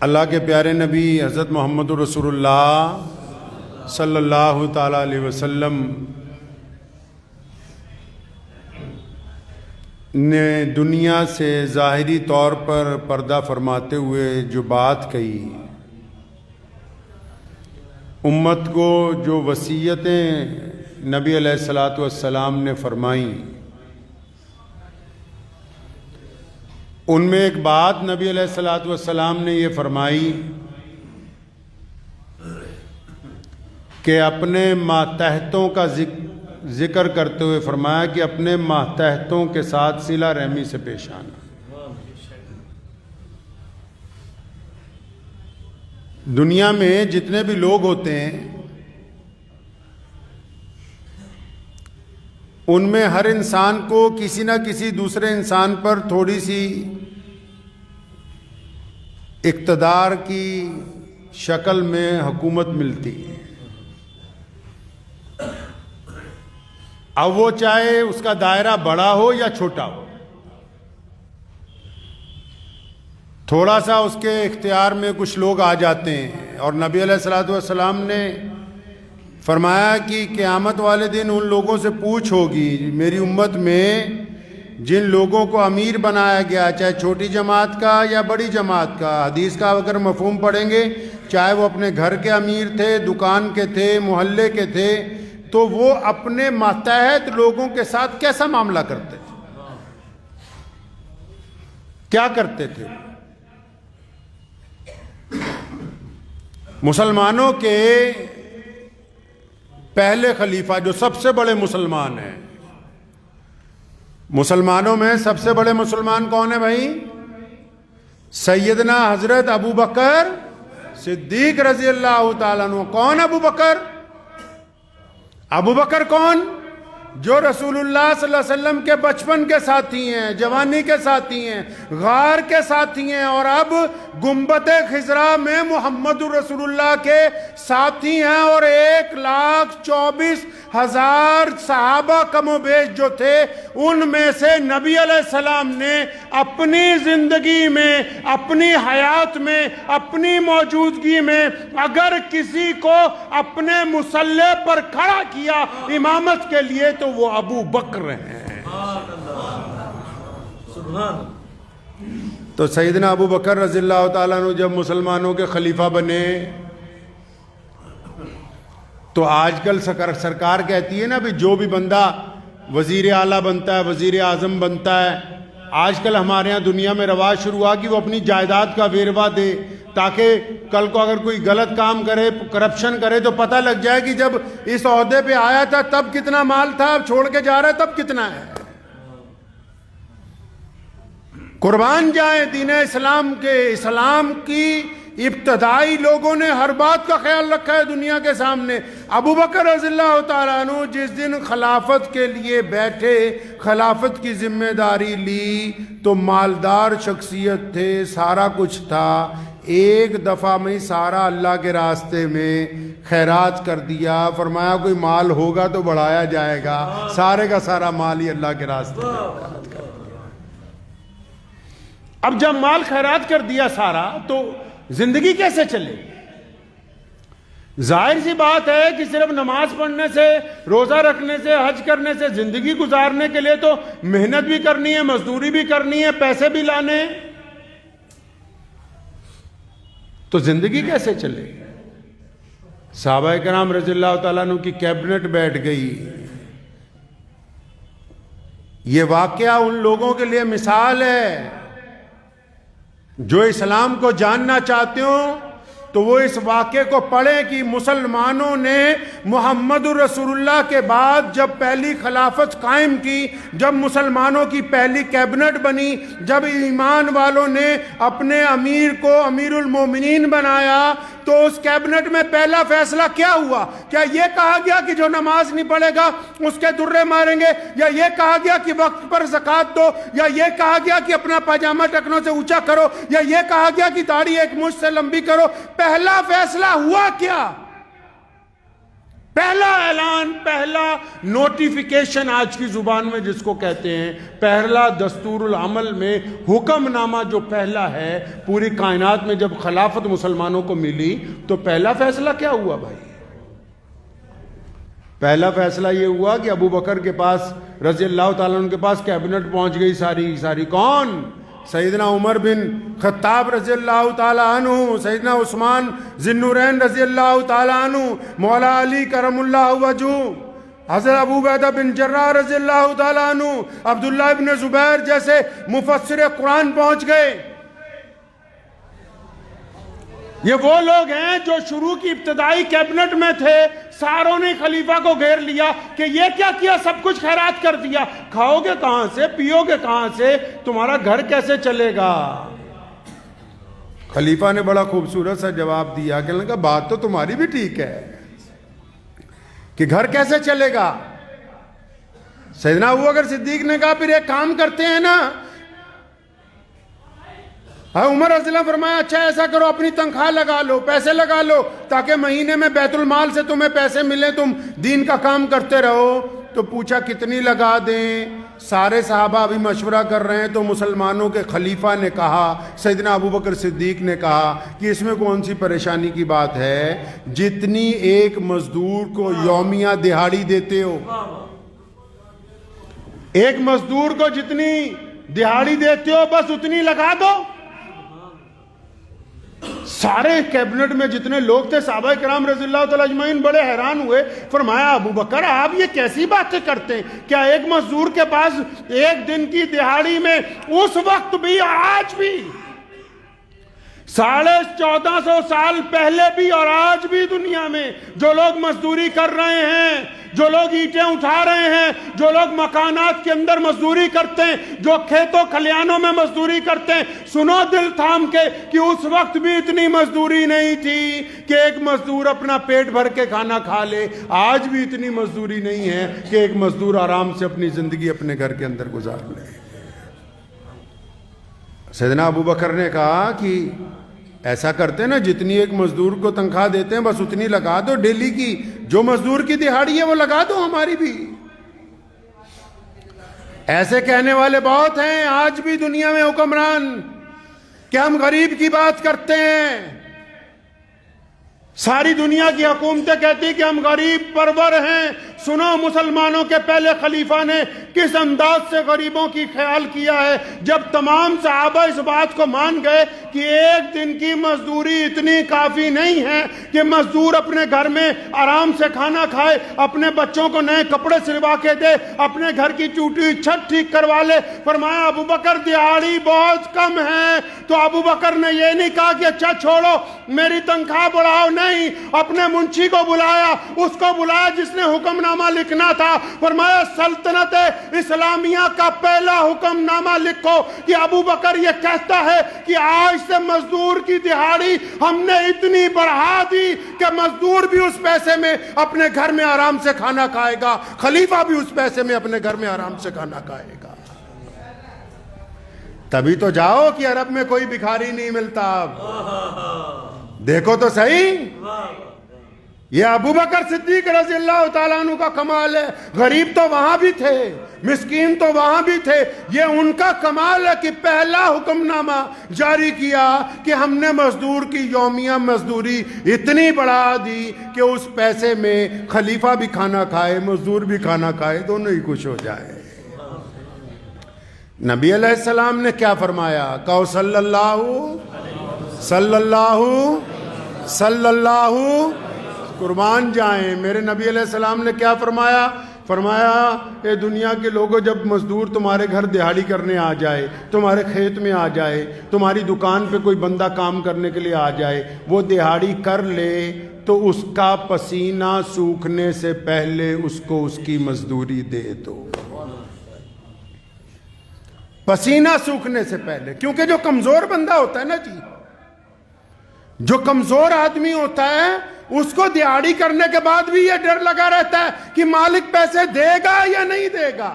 اللہ کے پیارے نبی حضرت محمد رسول اللہ صلی اللہ تعالیٰ علیہ وسلم نے دنیا سے ظاہری طور پر پردہ فرماتے ہوئے جو بات کہی، امت کو جو وصیتیں نبی علیہ الصلاۃ والسلام نے فرمائیں، ان میں ایک بات نبی علیہ الصلاۃ والسلام نے یہ فرمائی کہ اپنے ماتحتوں کا ذکر کرتے ہوئے فرمایا کہ اپنے ماتحتوں کے ساتھ صلہ رحمی سے پیش آنا۔ دنیا میں جتنے بھی لوگ ہوتے ہیں ان میں ہر انسان کو کسی نہ کسی دوسرے انسان پر تھوڑی سی اقتدار کی شکل میں حکومت ملتی ہے، اب وہ چاہے اس کا دائرہ بڑا ہو یا چھوٹا ہو، تھوڑا سا اس کے اختیار میں کچھ لوگ آ جاتے ہیں۔ اور نبی علیہ الصلوۃ والسلام نے فرمایا کہ قیامت والے دن ان لوگوں سے پوچھ ہوگی، میری امت میں جن لوگوں کو امیر بنایا گیا، چاہے چھوٹی جماعت کا یا بڑی جماعت کا، حدیث کا اگر مفہوم پڑھیں گے، چاہے وہ اپنے گھر کے امیر تھے، دکان کے تھے، محلے کے تھے، تو وہ اپنے ماتحت لوگوں کے ساتھ کیسا معاملہ کرتے تھے، کیا کرتے تھے؟ مسلمانوں کے پہلے خلیفہ جو سب سے بڑے مسلمان ہیں، مسلمانوں میں سب سے بڑے مسلمان کون ہیں بھائی؟ سیدنا حضرت ابو بکر صدیق رضی اللہ تعالیٰ عنہ۔ کون ابو بکر؟ ابو بکر کون؟ جو رسول اللہ صلی اللہ علیہ وسلم کے بچپن کے ساتھی ہیں، جوانی کے ساتھی ہیں، غار کے ساتھی ہیں، اور اب گنبد خضرا میں محمد رسول اللہ کے ساتھی ہیں، اور 1,24,000 صحابہ کم و بیش جو تھے، ان میں سے نبی علیہ السلام نے اپنی زندگی میں، اپنی حیات میں، اپنی موجودگی میں اگر کسی کو اپنے مصلی پر کھڑا کیا امامت کے لیے تو وہ ابو بکر ہیں۔ تو سیدنا ابو بکر رضی اللہ تعالیٰ عنہ جب مسلمانوں کے خلیفہ بنے تو آج کل سرکار کہتی ہے نا بھی جو بھی بندہ وزیر اعلیٰ بنتا ہے، وزیر اعظم بنتا ہے، آج کل ہمارے ہاں دنیا میں رواج شروع ہوا کہ وہ اپنی جائیداد کا ویروا دے تاکہ کل کو اگر کوئی غلط کام کرے، کرپشن کرے تو پتہ لگ جائے کہ جب اس عہدے پہ آیا تھا تب کتنا مال تھا، اب چھوڑ کے جا رہا ہے تب کتنا ہے۔ قربان جائیں دین اسلام کے، اسلام کی ابتدائی لوگوں نے ہر بات کا خیال رکھا ہے دنیا کے سامنے۔ ابو بکر رضی اللہ تعالیٰ عنہ جس دن خلافت کے لیے بیٹھے، خلافت کی ذمہ داری لی تو مالدار شخصیت تھے، سارا کچھ تھا، ایک دفعہ میں سارا اللہ کے راستے میں خیرات کر دیا، فرمایا کوئی مال ہوگا تو بڑھایا جائے گا، سارے کا سارا مال ہی اللہ کے راستے میں خیرات کر دیا۔ اب جب مال خیرات کر دیا سارا تو زندگی کیسے چلے؟ ظاہر سی بات ہے کہ صرف نماز پڑھنے سے، روزہ رکھنے سے، حج کرنے سے زندگی گزارنے کے لیے تو محنت بھی کرنی ہے، مزدوری بھی کرنی ہے، پیسے بھی لانے ہیں، تو زندگی کیسے چلے؟ صحابہ کرام رضی اللہ تعالیٰ عنہ کی کیبنٹ بیٹھ گئی۔ یہ واقعہ ان لوگوں کے لیے مثال ہے جو اسلام کو جاننا چاہتے ہوں تو وہ اس واقعے کو پڑھیں کہ مسلمانوں نے محمد رسول اللہ کے بعد جب پہلی خلافت قائم کی، جب مسلمانوں کی پہلی کیبنٹ بنی، جب ایمان والوں نے اپنے امیر کو امیر المومنین بنایا، تو اس کیبنٹ میں پہلا فیصلہ کیا ہوا؟ کیا یہ کہا گیا کہ جو نماز نہیں پڑھے گا اس کے درے ماریں گے، یا یہ کہا گیا کہ وقت پر زکوٰۃ دو، یا یہ کہا گیا کہ اپنا پاجامہ ٹکنوں سے اونچا کرو، یا یہ کہا گیا کہ داڑھی ایک مجھ سے لمبی کرو؟ پہلا فیصلہ ہوا کیا؟ پہلا اعلان، پہلا نوٹیفیکیشن آج کی زبان میں جس کو کہتے ہیں، پہلا دستور العمل میں حکم نامہ جو پہلا ہے پوری کائنات میں، جب خلافت مسلمانوں کو ملی تو پہلا فیصلہ کیا ہوا بھائی؟ پہلا فیصلہ یہ ہوا کہ ابو بکر کے پاس رضی اللہ تعالیٰ عنہ کے پاس کیبنٹ پہنچ گئی ساری کون؟ سیدنا عمر بن خطاب رضی اللہ تعالیٰ عنہ، سیدنا عثمان ذی النورین رضی اللہ تعالیٰ عنہ، مولا علی کرم اللہ وجہہ، حضرت ابو عبیدہ بن جراح رضی اللہ تعالیٰ عنہ، عبداللہ بن زبیر جیسے مفسر قرآن پہنچ گئے۔ یہ وہ لوگ ہیں جو شروع کی ابتدائی کیبنٹ میں تھے، ساروں نے خلیفہ کو گھیر لیا کہ یہ کیا کیا، سب کچھ خیرات کر دیا، کھاؤ گے کہاں سے، پیو گے کہاں سے، تمہارا گھر کیسے چلے گا؟ خلیفہ نے بڑا خوبصورت سا جواب دیا کہ لگا بات تو تمہاری بھی ٹھیک ہے کہ گھر کیسے چلے گا۔ سیدنا ابوبکر صدیق نے کہا پھر ایک کام کرتے ہیں نا، عمر رضی اللہ فرمایا اچھا ایسا کرو، اپنی تنخواہ لگا لو، پیسے لگا لو، تاکہ مہینے میں بیت المال سے تمہیں پیسے ملے، تم دین کا کام کرتے رہو۔ تو پوچھا کتنی لگا دیں؟ سارے صحابہ ابھی مشورہ کر رہے ہیں تو مسلمانوں کے خلیفہ نے کہا، سیدنا ابوبکر صدیق نے کہا کہ اس میں کون سی پریشانی کی بات ہے، جتنی ایک مزدور کو یومیہ دہاڑی دیتے ہو، ایک مزدور کو جتنی دہاڑی دیتے ہو بس اتنی لگا دو۔ سارے کیبنٹ میں جتنے لوگ تھے صحابہ کرام رضی اللہ تعالیٰ اجمعین بڑے حیران ہوئے، فرمایا ابو بکر آپ یہ کیسی باتیں کرتے ہیں، کیا ایک مزدور کے پاس ایک دن کی دہاڑی میں اس وقت بھی آج بھی 1450 سال پہلے بھی اور آج بھی دنیا میں جو لوگ مزدوری کر رہے ہیں، جو لوگ اینٹیں اٹھا رہے ہیں، جو لوگ مکانات کے اندر مزدوری کرتے ہیں، جو کھیتوں کھلیانوں میں مزدوری کرتے ہیں، سنو دل تھام کے کہ اس وقت بھی اتنی مزدوری نہیں تھی کہ ایک مزدور اپنا پیٹ بھر کے کھانا کھا لے، آج بھی اتنی مزدوری نہیں ہے کہ ایک مزدور آرام سے اپنی زندگی اپنے گھر کے اندر گزار لے۔ سیدنا ابو بکر نے کہا کہ ایسا کرتے نا، جتنی ایک مزدور کو تنخواہ دیتے ہیں بس اتنی لگا دو، ڈیلی کی جو مزدور کی دہاڑی ہے وہ لگا دو ہماری بھی۔ ایسے کہنے والے بہت ہیں آج بھی دنیا میں حکمران کہ ہم غریب کی بات کرتے ہیں، ساری دنیا کی حکومتیں کہتی کہ ہم غریب پرور ہیں۔ سنو مسلمانوں کے پہلے خلیفہ نے کس انداز سے غریبوں کی خیال کیا ہے، جب تمام صحابہ اس بات کو مان گئے کہ ایک دن کی مزدوری اتنی کافی نہیں ہے کہ مزدور اپنے گھر میں آرام سے کھانا کھائے، اپنے بچوں کو نئے کپڑے سلوا کے دے، اپنے گھر کی ٹوٹی ہوئی چھت ٹھیک کروا لے۔ فرمایا ابو بکر دہاڑی بہت کم ہے، تو ابو بکر نے یہ نہیں کہا کہ اچھا چھوڑو میری تنخواہ بڑھاؤ، نہیں، اپنے منشی کو بلایا، اس کو بلایا جس نے حکم نامہ لکھنا تھا، فرمایا سلطنت اسلامیہ کا پہلا حکم نامہ لکھو کہ ابو بکر یہ کہتا ہے کہ آج سے مزدور کی دہاڑی ہم نے اتنی بڑھا دی کہ مزدور بھی اس پیسے میں اپنے گھر میں آرام سے کھانا کھائے گا، خلیفہ بھی اس پیسے میں اپنے گھر میں آرام سے کھانا کھائے گا۔ تبھی تو جاؤ کہ عرب میں کوئی بھکاری نہیں ملتا، دیکھو تو صحیح، یہ ابو بکر صدیق رضی اللہ تعالیٰ عنہ کا کمال ہے۔ غریب تو وہاں بھی تھے، مسکین تو وہاں بھی تھے، یہ ان کا کمال ہے کہ پہلا حکم نامہ جاری کیا کہ ہم نے مزدور کی یومیہ مزدوری اتنی بڑھا دی کہ اس پیسے میں خلیفہ بھی کھانا کھائے، مزدور بھی کھانا کھائے، دونوں ہی خوش ہو جائے۔ نبی علیہ السلام نے کیا فرمایا؟ کہو صلی اللہ قربان جائیں، میرے نبی علیہ السلام نے کیا فرمایا؟ فرمایا اے دنیا کے لوگوں، جب مزدور تمہارے گھر دہاڑی کرنے آ جائے، تمہارے کھیت میں آ جائے، تمہاری دکان پہ کوئی بندہ کام کرنے کے لیے آ جائے، وہ دہاڑی کر لے تو اس کا پسینہ سوکھنے سے پہلے اس کو اس کی مزدوری دے دو، پسینہ سوکھنے سے پہلے۔ کیونکہ جو کمزور بندہ ہوتا ہے نا جی، جو کمزور آدمی ہوتا ہے، اس کو دیہڑی کرنے کے بعد بھی یہ ڈر لگا رہتا ہے کہ مالک پیسے دے گا یا نہیں دے گا۔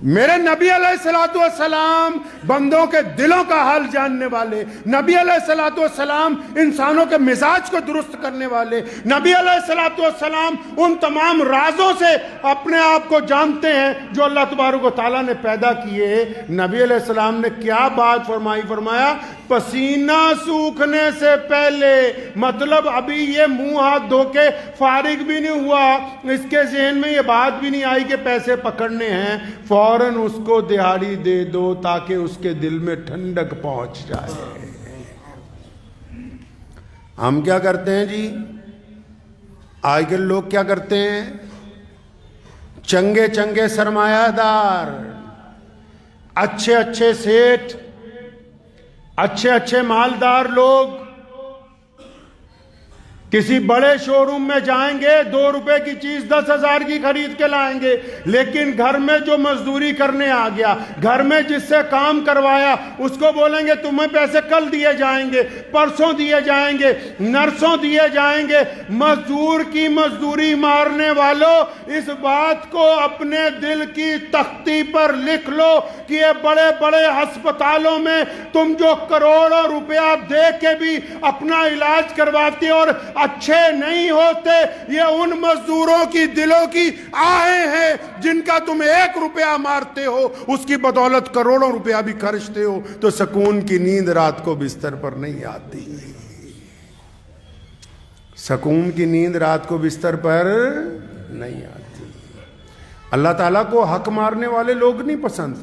میرے نبی علیہ الصلوۃ والسلام بندوں کے دلوں کا حال جاننے والے، نبی علیہ الصلوۃ والسلام انسانوں کے مزاج کو درست کرنے والے، نبی علیہ الصلوۃ والسلام ان تمام رازوں سے اپنے آپ کو جانتے ہیں جو اللہ تبارک و تعالیٰ نے پیدا کیے۔ نبی علیہ السلام نے کیا بات فرمائی؟ فرمایا پسینہ سوکھنے سے پہلے، مطلب ابھی یہ منہ ہاتھ دھو کے فارغ بھی نہیں ہوا، اس کے ذہن میں یہ بات بھی نہیں آئی کہ پیسے پکڑنے ہیں، فوراً اس کو دہاڑی دے دو تاکہ اس کے دل میں ٹھنڈک پہنچ جائے۔ ہم کیا کرتے ہیں جی؟ آج کل لوگ کیا کرتے ہیں؟ چنگے چنگے سرمایہ دار، اچھے اچھے سیٹ، اچھے اچھے مالدار لوگ کسی بڑے شو روم میں جائیں گے، 2 روپے کی چیز 10,000 کی خرید کے لائیں گے، لیکن گھر میں جو مزدوری کرنے آ گیا، گھر میں جس سے کام کروایا، اس کو بولیں گے تمہیں پیسے کل دیے جائیں گے، پرسوں دیے جائیں گے، نرسوں دیے جائیں گے۔ مزدور کی مزدوری مارنے والوں، اس بات کو اپنے دل کی تختی پر لکھ لو کہ یہ بڑے بڑے ہسپتالوں میں تم جو کروڑوں روپیہ دے کے بھی اپنا علاج کرواتے اور اچھے نہیں ہوتے، یہ ان مزدوروں کی دلوں کی آہیں ہیں جن کا تم 1 روپیہ مارتے ہو، اس کی بدولت کروڑوں روپیہ بھی خرچتے ہو، تو سکون کی نیند رات کو بستر پر نہیں آتی۔ سکون کی نیند رات کو بستر پر نہیں آتی۔ اللہ تعالیٰ کو حق مارنے والے لوگ نہیں پسند۔